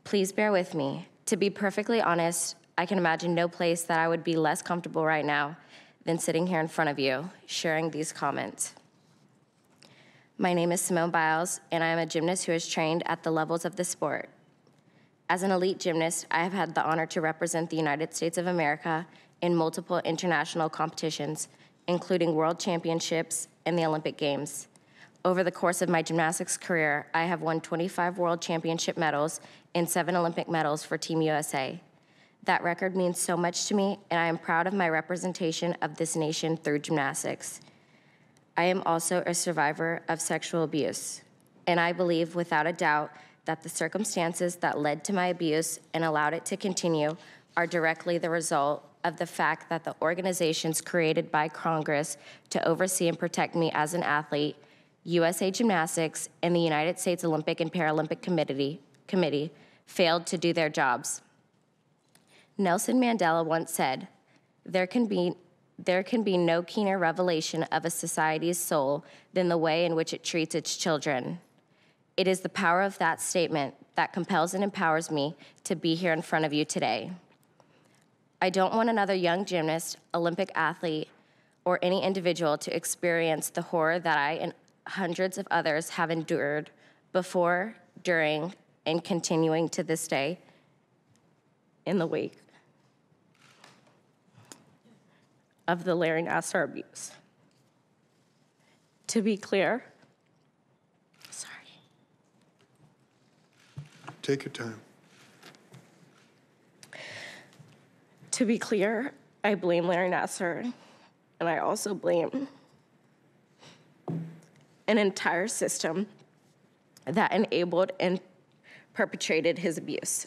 Please bear with me. To be perfectly honest, I can imagine no place that I would be less comfortable right now than sitting here in front of you, sharing these comments. My name is Simone Biles, and I am a gymnast who has trained at the levels of the sport. As an elite gymnast, I have had the honor to represent the United States of America in multiple international competitions, including World Championships and the Olympic Games. Over the course of my gymnastics career, I have won 25 World Championship medals and 7 Olympic medals for Team USA. That record means so much to me, and I am proud of my representation of this nation through gymnastics. I am also a survivor of sexual abuse, and I believe without a doubt that the circumstances that led to my abuse and allowed it to continue are directly the result of the fact that the organizations created by Congress to oversee and protect me as an athlete, USA Gymnastics and the United States Olympic and Paralympic Committee failed to do their jobs. Nelson Mandela once said, there can be no keener revelation of a society's soul than the way in which it treats its children. It is the power of that statement that compels and empowers me to be here in front of you today. I don't want another young gymnast, Olympic athlete, or any individual to experience the horror that I and hundreds of others have endured before, during, and continuing to this day in the wake of the Larry Nassar abuse. To be clear, Take your time. To be clear, I blame Larry Nassar, and I also blame an entire system that enabled and perpetrated his abuse.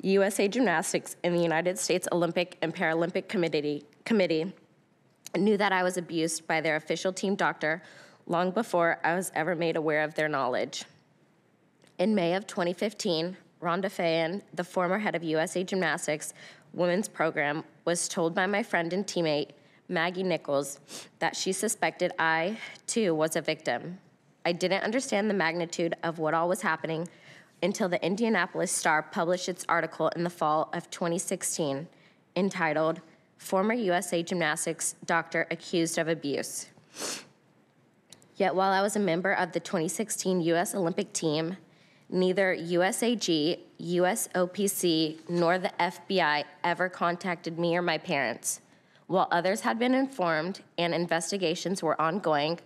USA Gymnastics and the United States Olympic and Paralympic Committee knew that I was abused by their official team doctor long before I was ever made aware of their knowledge. In May of 2015, Rhonda Fayen, the former head of USA Gymnastics women's program, was told by my friend and teammate, Maggie Nichols, that she suspected I, too, was a victim. I didn't understand the magnitude of what all was happening until the Indianapolis Star published its article in the fall of 2016, entitled, Former USA Gymnastics Doctor Accused of Abuse. Yet while I was a member of the 2016 U.S. Olympic team, neither USAG, USOPC, nor the FBI ever contacted me or my parents. While others had been informed and investigations were ongoing,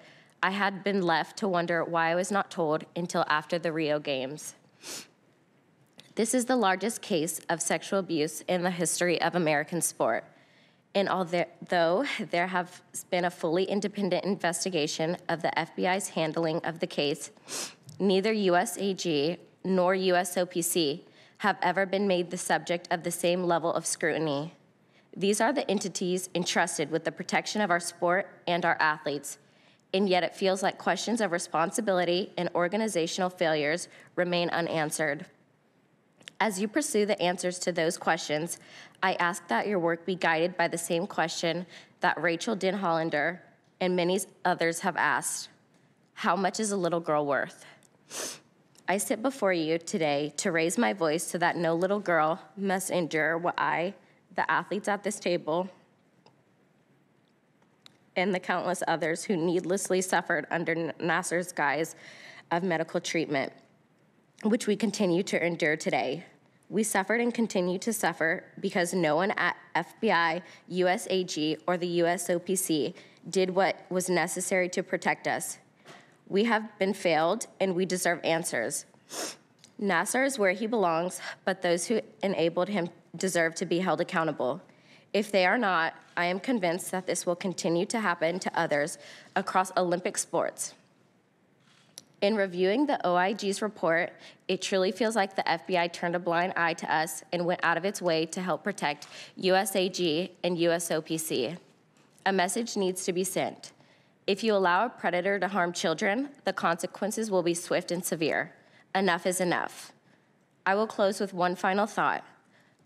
I had been left to wonder why I was not told until after the Rio Games. This is the largest case of sexual abuse in the history of American sport. And although there have been a fully independent investigation of the FBI's handling of the case, neither USAG nor USOPC have ever been made the subject of the same level of scrutiny. These are the entities entrusted with the protection of our sport and our athletes, and yet it feels like questions of responsibility and organizational failures remain unanswered. As you pursue the answers to those questions, I ask that your work be guided by the same question that Rachel Denhollander and many others have asked. How much is a little girl worth? I sit before you today to raise my voice so that no little girl must endure what I, the athletes at this table, and the countless others who needlessly suffered under Nassar's guise of medical treatment, which we continue to endure today. We suffered and continue to suffer because no one at FBI, USAG, or the USOPC did what was necessary to protect us. We have been failed, and we deserve answers. Nassar is where he belongs, but those who enabled him deserve to be held accountable. If they are not, I am convinced that this will continue to happen to others across Olympic sports. In reviewing the OIG's report, it truly feels like the FBI turned a blind eye to us and went out of its way to help protect USAG and USOPC. A message needs to be sent. If you allow a predator to harm children, the consequences will be swift and severe. Enough is enough. I will close with one final thought.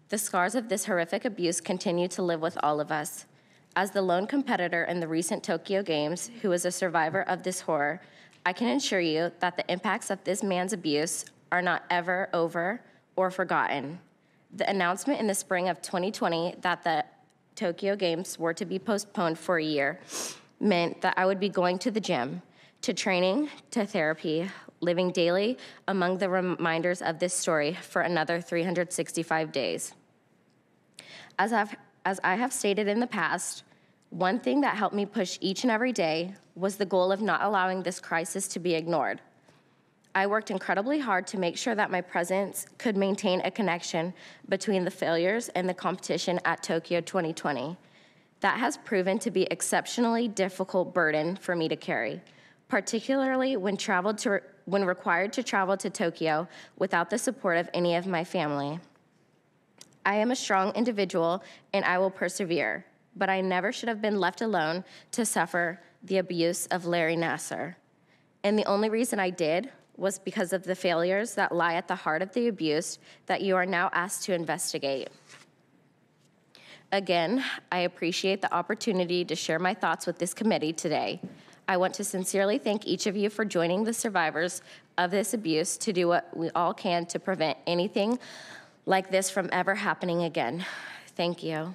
The scars of this horrific abuse continue to live with all of us. As the lone competitor in the recent Tokyo Games who is a survivor of this horror, I can assure you that the impacts of this man's abuse are not ever over or forgotten. The announcement in the spring of 2020 that the Tokyo Games were to be postponed for a year meant that I would be going to the gym, to training, to therapy, living daily among the reminders of this story for another 365 days. As I have stated in the past, one thing that helped me push each and every day was the goal of not allowing this crisis to be ignored. I worked incredibly hard to make sure that my presence could maintain a connection between the failures and the competition at Tokyo 2020. That has proven to be an exceptionally difficult burden for me to carry, particularly when required to travel to Tokyo without the support of any of my family. I am a strong individual and I will persevere, but I never should have been left alone to suffer the abuse of Larry Nassar. And the only reason I did was because of the failures that lie at the heart of the abuse that you are now asked to investigate. Again, I appreciate the opportunity to share my thoughts with this committee today. I want to sincerely thank each of you for joining the survivors of this abuse to do what we all can to prevent anything like this from ever happening again. Thank you.